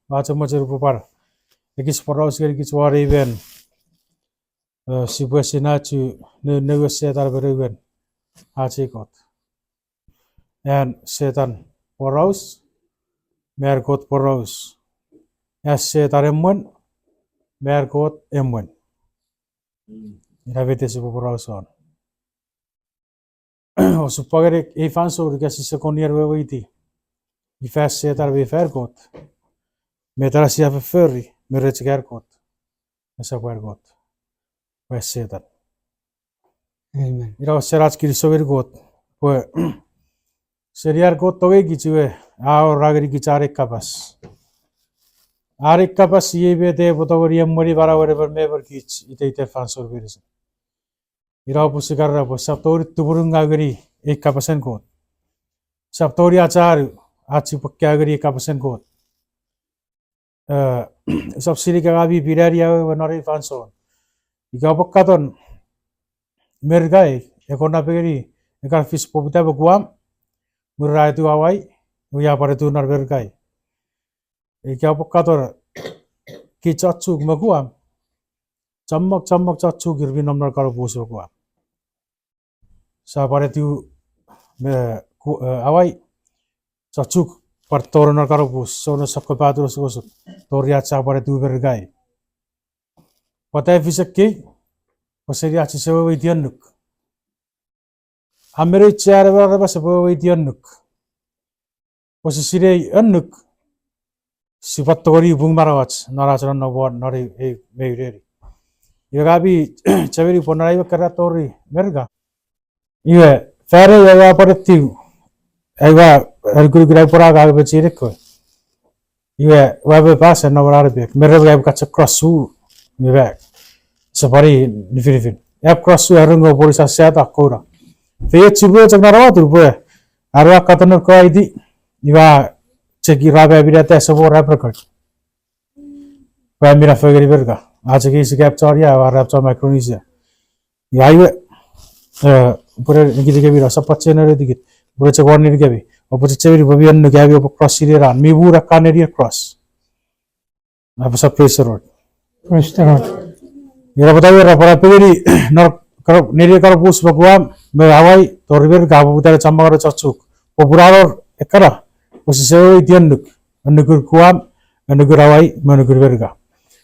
macam-macam rupar ikis poros kiri kis wariben sibwesi nachu negotiator beriben hachikot and setan poros merkot poros setar emon merkot emon iravete sibu poros on supagere ifanso urgasi sekonier wewiti ifas setar beferkot metrasia ferri merechgerkot mesawergot setan Amen. ira serach kirisogergot pues seriar got toge gichue ao ragri gichare kapas arik kapas yebete botogori mori barawere ber meber gich ite fansor beris ira pusigarra po saptori tuburunga gari ek kapasen got saptori achar achi pakya gari ek kapasen got subsidi kagabi biraria nore fansor igapakaton mergai ekona pegeri ekar fish popita beguam murai tu awai uya pare tu narbergai igapakator kichachuk maguam chammak chachuk girbi namnar karo buso guam sa pare tu awai chachuk par tornar karo bus sono sakapatu sosuk toria cha pare tu bergai patai fisakki Paseri achi sewa witianuk. Amere chare bara sewa witianuk. Posisire anuk. Sipatori bung marawach naracharan nobor nari meireri. Yagabi chaveri ponarai karatori merga. Iwe fare yaga paretiu. Aiwa erguru grai pora ga bechire ko. Iwe wabe pasa nawarare bek. Merga ga kacha crossu iwe. Sapari nifirifin. App cross su harungo polisa sehat akura. Fe chibu chaknarawa turbo. Arwa katanar ko aidi. Iwa cheki rabe abirate sabo rap record. Wa mira fagari berga. Acha ki sikap charia wa rap cha Micronesia. Ya iwe pure ngidi ke bira sapatche nare dikit. Pure chakwarni ke bi. Opo cheveri babian no gabi opo cross sirera. Mibu rakaneri cross. Apa sa pressure road. Ira batawi rapora pegeri nor karo neri karo bus baguam me awai torber gabu butare chamagaro chachuk popuraro ekara posiseo itianuk anukur kuam anukur awai manukur berga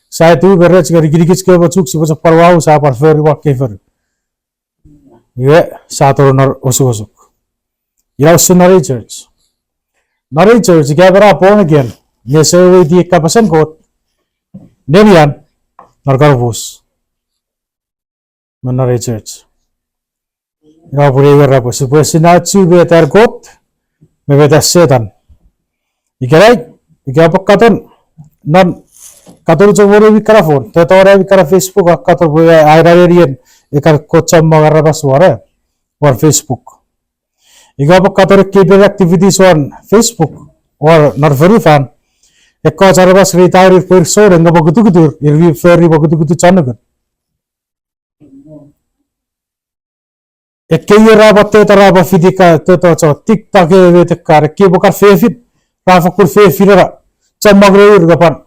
sai tu berach gari girigich ke bachuk si bachak parwau sa parfer wa kefer ye sator nor osuk ira sinari church gabara born again neseo di kapasan kot nerian nor karo bus Manare Church. Ira puri garra po. Si pues sinachu betar got, me beta setan. Ikerai, ikapak katon, non katon chobore bikarafon. Tetore bikara Facebook katon po airarian, ikar kocham magarra baswara, or Facebook. Ikapak katon keeper activities on Facebook, or not very fun. Ekko charabas retire per so renga bagutukutur, irvi ferry bagutukutu chanagan. Ekkeyi rabatte taraba fidika toto TikTok e kar ke bokar fefit rafa kur fefira chamagre urgapan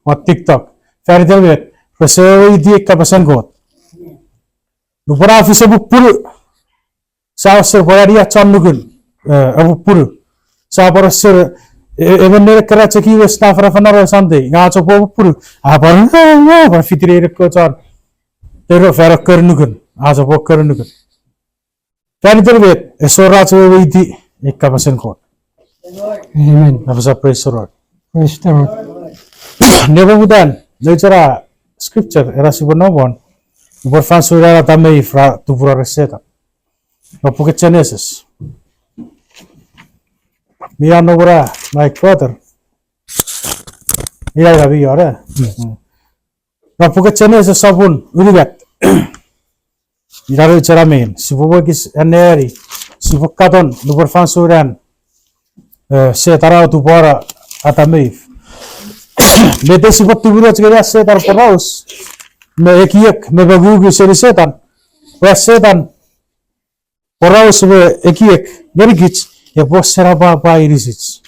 wa TikTok ferdel vet resewi di kapasan got dupara Facebook pur sa ser bararia chanugun abu pur sa par ser even ne kara cheki westa farafana sande nga chopo pur abar ba fitire ko char Tero fara kernugun, aja bo kernugun. Kani terbet, esora cewe widi, ekapasen kot. Amen. Nafasa praise the Lord. Praise the Lord. Never budan, necara scripture era sibonobon. Borfan sura tamei fra tupura reseta. Nopuke Genesis. Mia nobra my brother. Ira gabi ora. Nopuke Genesis sabun urigat. Iraru cheramin, sibubagis aneri, sibukadon, nuberfan suran, setara tupara atamif. Mete sibuk tubura cegera setar peraus, me ekiek, me bagugi seri setan, wes setan, peraus me ekiek, berigich, ya bos seraba ba irisich.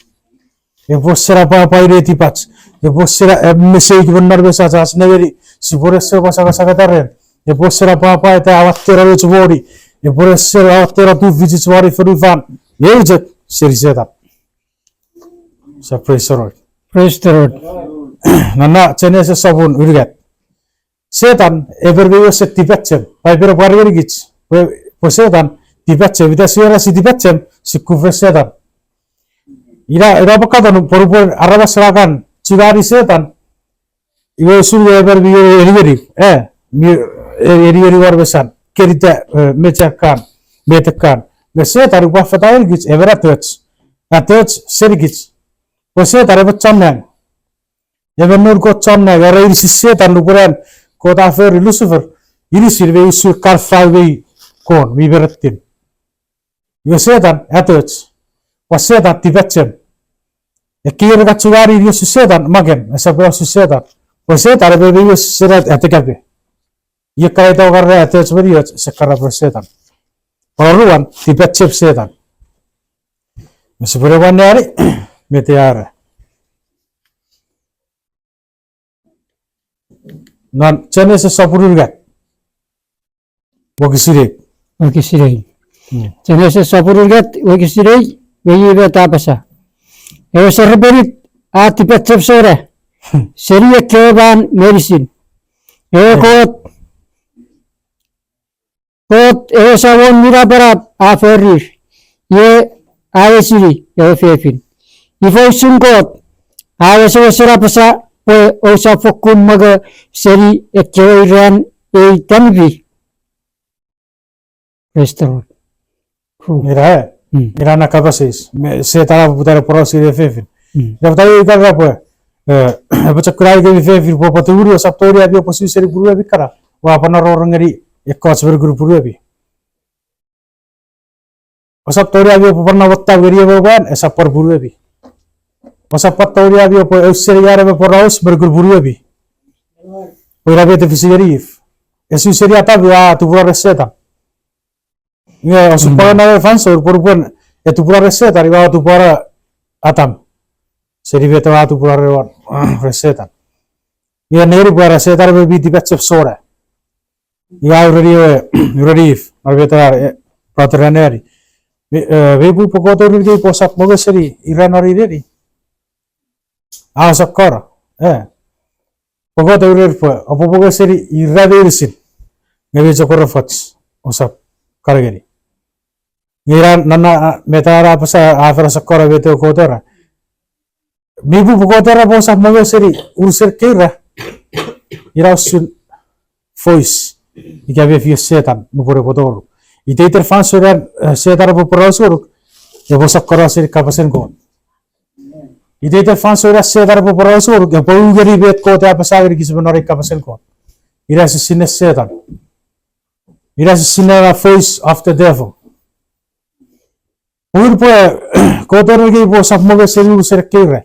e bossera papa ireti pach e bossera mesei ki benar besa jas negeri si boresse ko saka saka taren e bossera papa eta awattera wech bori e boressera awattera tu vizits wari ferufan yeje seriseta sa praise the Lord. Praise the Lord. Nana chenese sabun urgat setan everbeyo se tipachem pai pero warrior gits po setan tipachem ida siera si tipachem si kufre setan ira bakatan porupor araba serakan cigari setan iwe sulu everbeyo erigeri eri war besan kerita mechakan betekan setan rupa fatail gits everatoch atoch serigits po setan bachanang Ebenur ko chonna gara iri setan lupuran ko tafer Lucifer iri sirve isu karfalve kon viberatin. Yo setan atoch was setan tibachem. Ekir ka chugari iri setan magen esa bro setan. Was setan rebe iri setan atekabe. Ye kaya to garra atoch beri sekara bro setan. Paruan tibachem setan. Mesebere wanari meteara. Non chenese sapururgat wakisire Wakisirei. Genesis sapururgat wakisirei weyibe tapasa. Ewa sarberit ati petsep sore. Seria keban medicine. Ewa kot ewa sawon mirabarat aferir. Ye awesiri ewa fefin. Ifo sungkot awesira serapasa osa fokun maga seri ekkeran e tanbi. Praise the Lord. Mira na capaces se tara putar prosi de fefin. Da tayo ikara po baca kurai ke fefin po paturi saptori abi posi seri guru abi kara wa pana rorangari ekos ber guru puru abi. Saptori abi po pana watta beri baban esa par guru abi. Masa patauria abi po seri yara be poraus ber guru puru abi. Ora bete fisigirif. Esu seri atabi a tu pura reseta. Ya, supaya na fansor porupon tu pura reseta riba tu pura atam. Seri bete wa tu pura reseta. Ya neri pura reseta riba bi di petsep sora. Ya urari arbeta pratraneri. Vebu pokoto ri posap moga seri iranori ri. Ah sakara. Pokoto ri po opopoga seri iradirisin. Ngebe chokora fats osap karageri. Ngira nana metara pasa afera sakara bete kotora. Mibu kotora posap moga seri urser kira. Ira sun voice. Ikabe fi setan nupore kotoru. Ite interfan soran setara po prosor. Ya posap kara seri kapasen ko. Ite interfan soran setara po prosor. Ya pulgeri bet kota pasageri kisbenori kapasen ko. Ira sine setan. Ira sine voice of the devil. Ur po kotor ngi po sap moga seri urser kira.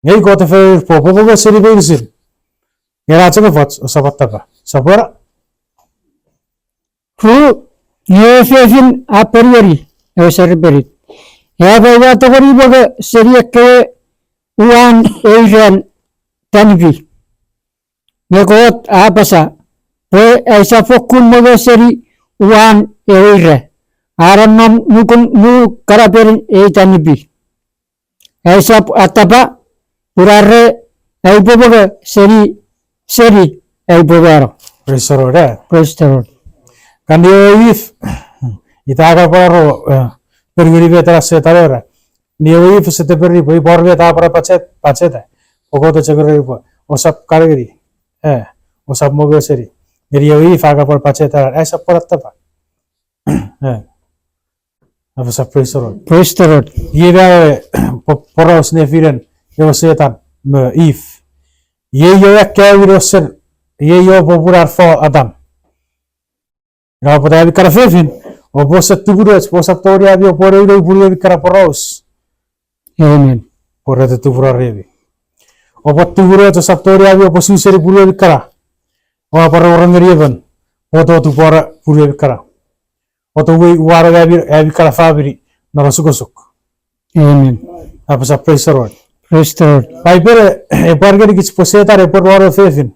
Ngai kota fe po moga seri beirsin. Ngira chaka fats osapattaka. Sapora Fu yefefin aperiori ewa sarberit. Eba wa togori boga seria ke uan eiran tanbi. Nekot apasa pe aisa fokun moga seri uan eira. Aranam nukun nu karaperin e tanbi. Aisa atapa purare aibo boga seri aibogaro. praise the Lord. Praise the Lord. Kandio if itaga paro pergiri betara setarera. Nio if sete perri boi borbe ta para paceta. Pogoto chegori po osap kargiri. Osap mogo seri. Nio if aga por paceta esa poratta pa. Ava praise the Lord. Praise the Lord. Yeda poros nefiren yo setan me if. Ye yo yakaviro ser ye yo popular for Adam. Now, but I become a fifin, or was at two words, was a story of your poor Bulu Caraparos, Amen. or at the Tuvra Revi. Or what two words of Saptoria of your Posuseri Bulu Cara, or Paran Raven, or to Pora Bulu Cara, or to way Waravi Avicara Fabri, Narasukosuk. Amen. Apa sa praise the Lord. Praise the Lord. Pai pere e pargeri kich poseta por waro fefin.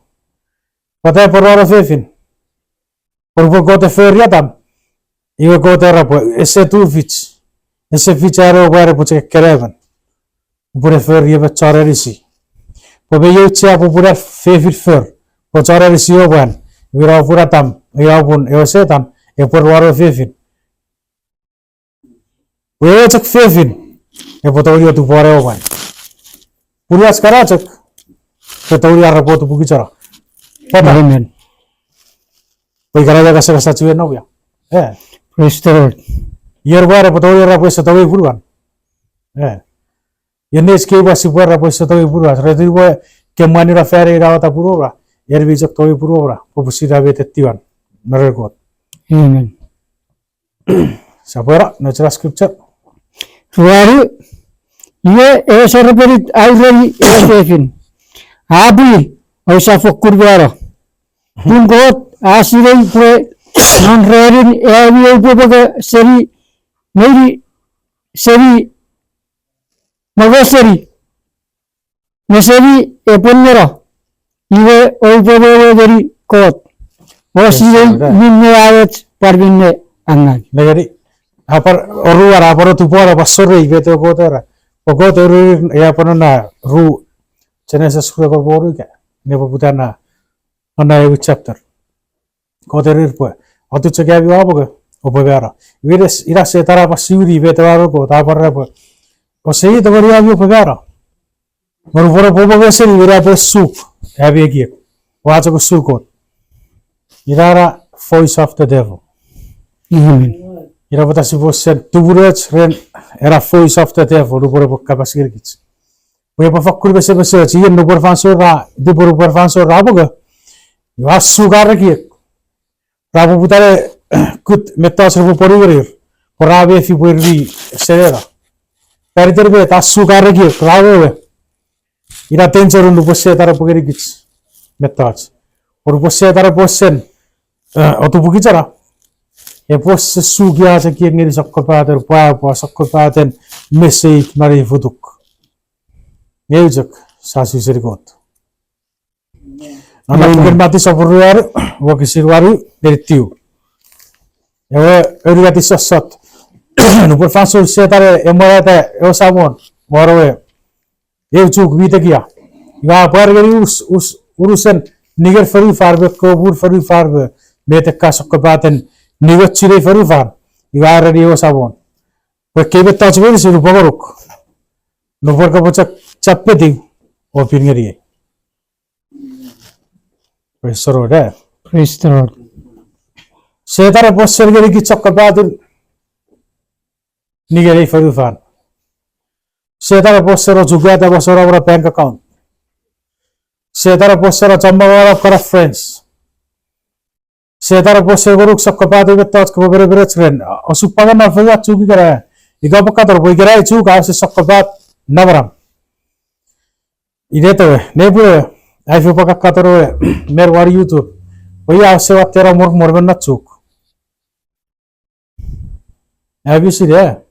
Pata por waro fefin. Por gote feriatam. Iwe gote rapo ese tu fich. Ese ficharo ware poche kerevan. Pure ferie va charerisi. Po be yuche apo pure fefit fer. Po charerisi oban. Wira pura tam. Wira pun e setam e por waro fefin. Wewe chak fefin. E po tawri tu pore oban. Purias karacak. Ke tawri arapo tu pukichara. Pata. Amen. Poi karaja kasa cuwe no ya. Praise the Lord. Yer wara po tawri arapo sa tawri puruan. Yenes ke basi wara po sa tawri puruan. Redi wo ke mani ra fere ra ta purora. Yer bi jak tawri purora. Po pusira be tettiwan. Nargot. Amen. Sapora natural scripture. Ruari, ye e serberit aureli efefin. Abi, o sa fokurvara. Tungot asirei pre non rerin e vi upoga seri meri seri magoseri. Meseri e ponnera. Iwe o upoga deri kot. O sirei minne ayet parvinne angan. Negeri. Apar oru ara apar tu pora pasore i veto gotera. O goteru e apar na ru Genesis kura ko boru ke. Ne po putana ana e chapter. Goteru po. Atu chega bi aboga. O povera. Vires ira se tara pasuri veto aro ko ta par po. O sei to gori abi povera. Mor vor po po se ira po soup. Abi eki. O acho ko soup ko. Irara voice of the devil. Amen. Ira bata si vosen tuburets ren era voice of the devil do por kapasir kits. Oye pa fakkur bese bese chi no por fanso ra de por fanso ra boga. Yo sugar ki. Rabu butare kut metas ro por irir. Por ave fi por ri serera. Periter be ta sugar ki rabu. Ira tenser no bese tara por kits. Metas. Por bese tara bosen. Otu bukichara. E posse sugia se ki ngiri sakkopater pa sakkopaten message nari futuk. Ngejak sasi sirgot. Ana ken mati sapuruar wo kisirwaru dertiu. Ewe erigati sassat. No por faso setare emorata e samon warwe. Eu chuk vite kia. Iga pargeri urusen niger fari farbe ko bur fari farbe betekka sakkopaten Nigat chile faru far. Iga radio sabon. Pues que beta chile si rupa baruk. No por que pocha chapeti o pingeri. Pues soro de. Praise the Lord. Setara pos sergeri ki chakkapatin nigeri faru far. Setara pos sero jugata pos sero abra bank account. Setara pos sero chamba wala kara friends. Setara posse goruk sakapatu betat ko bere bere tren osupaga na faya chuki kara iga pakator boy kara chu ka se sakapat nabram ide to ne pure ai fu paka kator mer war youtube boy avse wa tera mor ben na chuk abi sire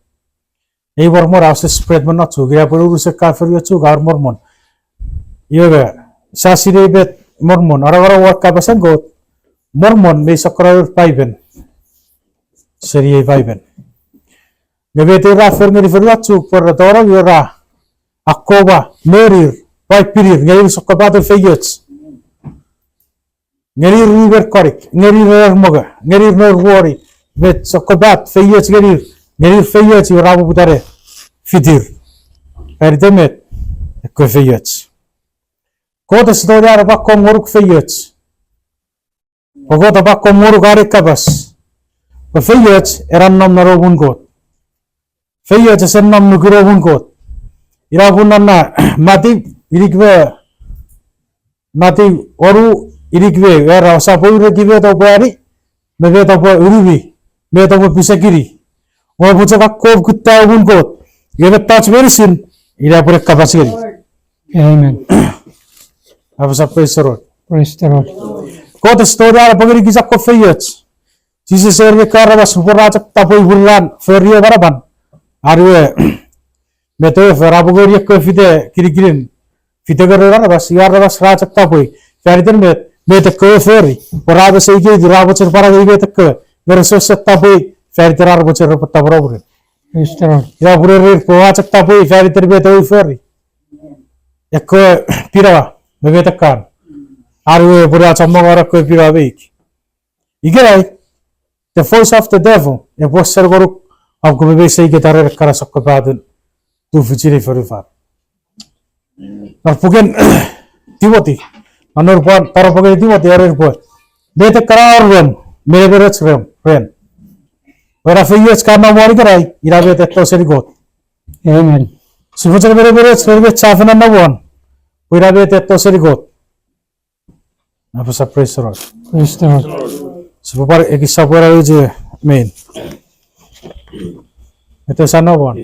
ei mor avse spread ben na chuk ya puru se ka fer chuk ar mor yoga sasire bet mor ara work ka basan got Mormon may sakrar paiben. Seriye paiben. Gabete ra fer ngeri fer watsu por tora yora. Akoba merir pai pirir ngeri sakapato feyets. Ngeri river korik ngeri moga ngeri no wori bet sakapat feyets ngeri feyets rabu butare fitir. Perdemet ko feyets. Kota storia ra bakko ngoruk feyets. Pagod apa komuru garik kabas. Pafiyats eran nam narobun got. Fiyats sen nam nugirobun got. Irabun na mati irikwe mati oru irikwe era sapo irikwe to pari mebe to po urubi me to po pisakiri. O bucha ka kob kutta bun got. Yebe touch medicine ira pure kabasiri. Amen. Apa sapo sorot. Praise the Lord. Kota storia ara pagiri kisa ko feyets. Sisi serve karabas boracak tapoy bulan ferio baraban. Arwe Betul, Ferabugoria kefide kiri-kirin. Fite gara bas yar bas racak tapoi. Feritan bet ke feri. Poraba sei ke dirabo cer para gei bet ke. Verso set tapoi feriterar bocer petta borobre. Restaurant. Ya pure poracak tapoi feriter bet oi feri. Ekko pirawa bet kan. Arwe pura chamogara ko pirawa beik. Igerai the voice of the devil. E posser goruk ab ko be sei ke tarer kara sakko padun. Tu fuciri ferifar. Narpugen Timothy anor pon tarapage Timothy arer po bete karar ren meberets ren ora fiyes karna mori karai ira bete to seri got Amen. sufucer meberets merbet chafena na bon ira bete to seri got apa sa praise Lord Restaurant. supar ekisa pora je main itu sana bon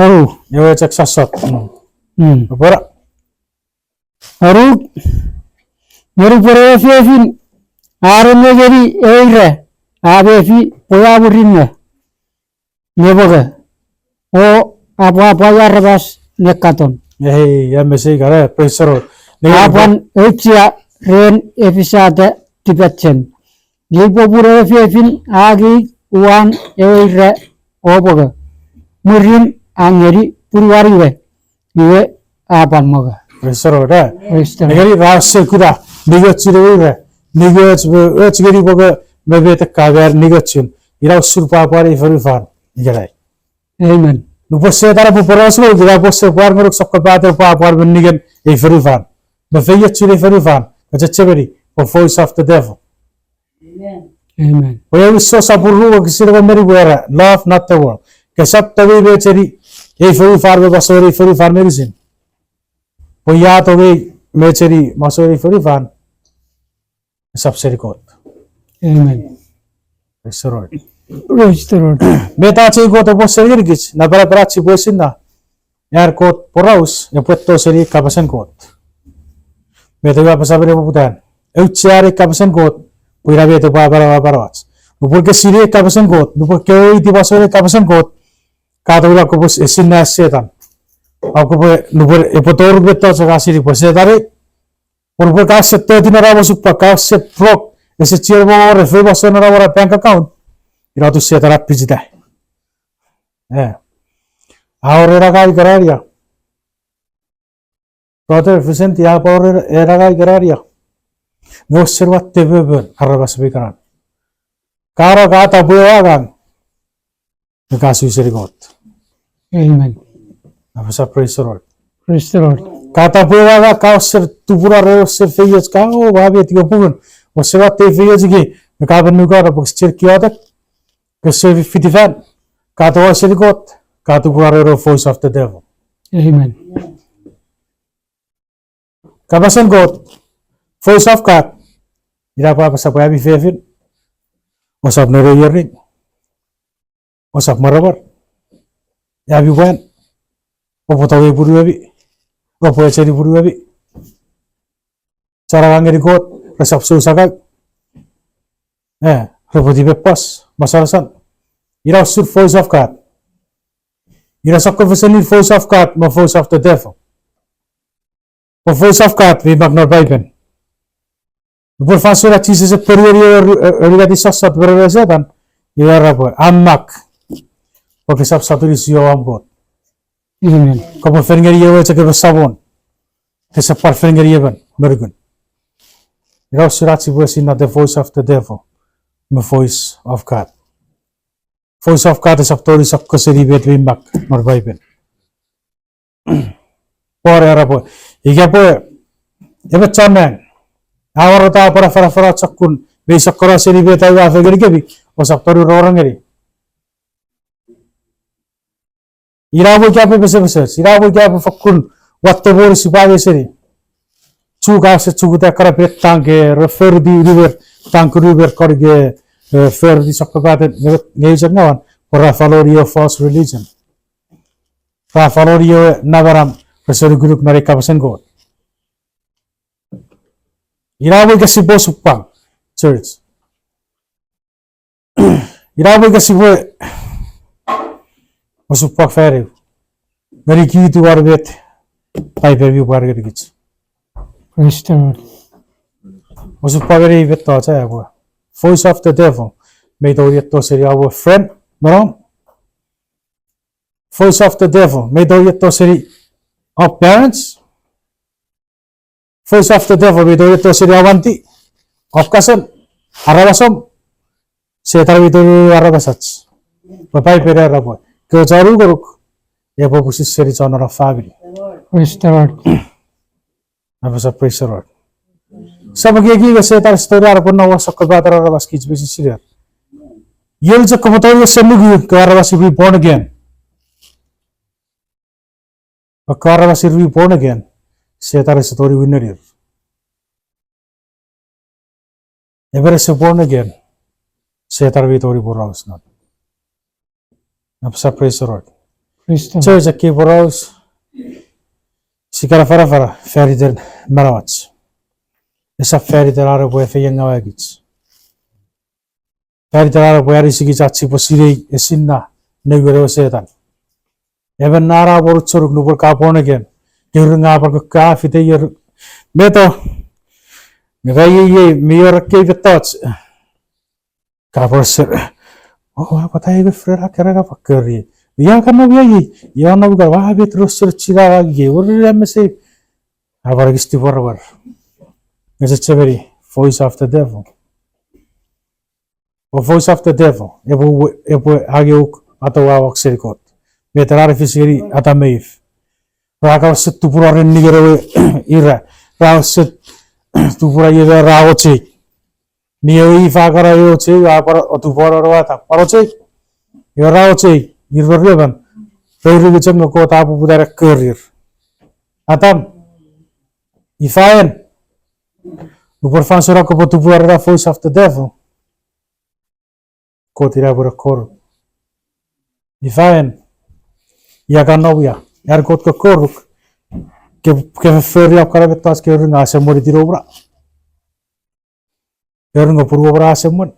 Aru. yo cek sasot pora Aru. Meru pore fefin. Arene jadi eire. Abefi poya burinne. Neboga. O apa ya rebas nekaton. ya mesei kare praise Lord Apan echia ren episode tipetchen. Lipo pure fefin agi uan eire oboga. Murin angeri purwariwe. Iwe apan moga. praise Lord eh Restaurant. negeri rahasia kuda nigocire nigoc geri boga mebete kaver nigocun ira surpa pare ferifan igerai Amen. nuposse tara poporosu gira posse par meruk sakka pater pa par benigen e ferifan be feyecire ferifan kacheberi for voice of the devil Amen. oya so sapurru kisirga meri bora love not the world kesap tawi becheri e ferifan be basori ferifan merisin oya to be mecheri masori ferifan सबसे record Amen. Restaurant. Restaurant. Meta ci go to posso irgis na para praci poesinna. Yar kot poraus ya puesto seri kapasen kot. Meta ga pasabere putan. Eu chiare kapasen kot. Puira beto para wats. No porque siri kapasen kot, no porque oi ti pasore kapasen kot. Ka to la ko pos esinna setan. Ako po no por e potor beto sa siri posetare. Por ka sette dinara mo suppa ka set frog ese chiervo refe basona ra bank account. Ira tu setara pijita. Ahora era gai graria. Brother Vicente ya ahora era gai graria. No osservate beben arrabas bekaran. Kara gata buagan. Nekasu serigot. Amen. Apa sa praise the Lord. Restaurant. Kata buaga ka ser tu pura re ser feyes ka o babe tigo pugun. Osservate feyes gi. Ka benu ka ra box cher kiada. Ke se fitifan. Kata serigot. Kata pura re voice of the devil. Amen. Kabasan God, voice of God. Ira pa sa pa bi fefin. Osap na royerin. Osap marabar. Ya bi wan. Opo tawe buru abi. Opo echeri buru abi. Cara wangeri God, resap susagag. Repoti bepas, masarasan. Ira sur voice of God. Ira sakko fesenir voice of God, ma voice of the devil. O voice of God, we mag Bible. Por fasura chise se periodi di sassat beresetan, ira po amak. Porque sab saturi sio ambot. Amen. Como fengeri yewe che ke sabon. Ke se par fengeri yeban, mergun. Ira surati po sin the voice of the devil, the voice of God. Voice of God is aktori sakko seri bet we mag nor Bible. Por era po. Iga po, eba chaman. Awar ta para fara chakun, be sakora seri be ta wa fegeri kebi, o saktoru rorangeri. Ira bo kya pe bese, ira bo kya pe fakun, watte bor sipage seri. Chuga se chuguta kara pe tanke, refer di river, tank river korge, fer di sakabate ngejak nawan, para follow your false religion. Para follow your nagaram, Pastor Guruk na rekapasan ko. Iraboy kasi po supang church. Iraboy kasi po masupak fere. Very key to our bet. Pay-per-view bargain gets. Praise the Lord. Was a pagari bet thoughts I have. Voice of the devil. Made all yet to say our friend. No? Voice of the devil. Made all yet to say of parents. Voice of the devil. Made all yet to say avanti. Of cousin. Arabasum. Say Taravitu Arabasats. Papai Pera boy. Gozaru Guruk. Yabobusi said it's honor of family. Praise the Lord. I was a praise the Lord. Sabagigi was said our story upon our Sokabata Arabas kids business here. Yells a Komotoria Semugu, Karavas will be born again. A Karavas will be born again. Said our story winner here. Ever is born again. Said our Vitori Boros not. I'm praise the Lord. Praise the Lord. Church a key Boros. Sikara Farafara, fairy than Marawats. It's a fairy that are away for young wagons. Fairy that are where is Gizachi Posiri, Esina, Negro Satan. Even Nara Borchur, Nuber Capon again. During our calf, the year Meto Ray, mere cave thoughts. Capor said, oh, but I have a friend, I carry up a curry. Yakanabi, Yanaga, Wabit Roster Chiragi, what did I say? Avaristi forever. It's a very voice of the devil. A voice of the devil. Evo Agiok Atawa Oxericot. Veterarifisiri Atameif. Raka set to Pura and Nigero Ira. Rao set to Pura Raoche. Neo Ifagara Yoche, or to Pora Paroche. Your Raoche. Irrelevant. Very rich and go up with a career. Atam. If I am the performance of the voice of the devil, Kotira were a core. If I am Yaganovia, Yarkot Koruk, give a fairy of Karabetas carrying us and Moritirobra. Carrying a Purobra someone.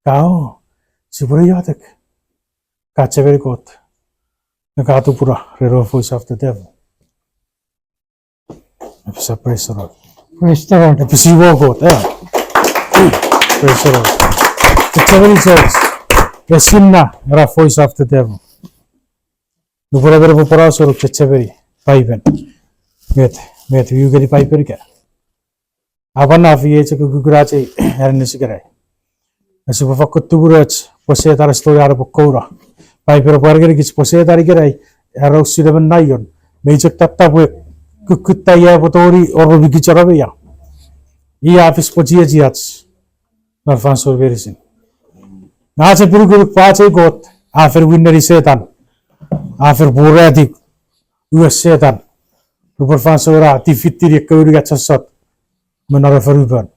Cow, Siburiotic. Catch a very good. The Katupura, the voice of the devil. It's a praise the Lord. Praise the Lord. The Pisivo God, praise the Lord. It's a very church. The Sinna, the voice of the devil. The forever of Porasor, it's a very pipe. Wait, you get a pipe again. Avana Fiat Gugurachi, and Nisigaray. As if I could two words, Posset our story out of Cora. Piper Burger gets Posset Arigaray, Arrow Sidavan Nayon, Major Tatawe, Kukutaya Votori, or Vigicharavia. He office Pogiats, not Fanso Verisin. That's a pretty good party got after winner Satan, after Buratic, US Satan, Super Fansora, Tifiti, Kurigat Sot, Manara Faruban.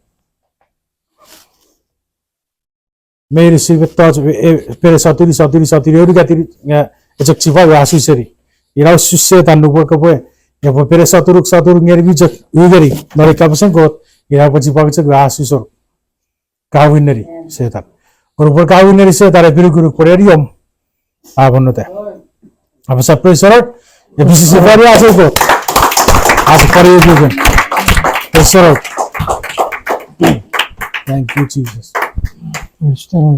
May receive thoughts Peresatiri, it's a Chiva Asuseri. It also said and the work away. If a Peresatur near Vijak, Ugari, not a Capasan got, you have a Chipacha Asus or Kawineri, said that. Or Kawineri said that a very good Corerium. I want to. I was a pressure. If this is a very aso, as a Korean. Thank you, Jesus. Praise the Lord.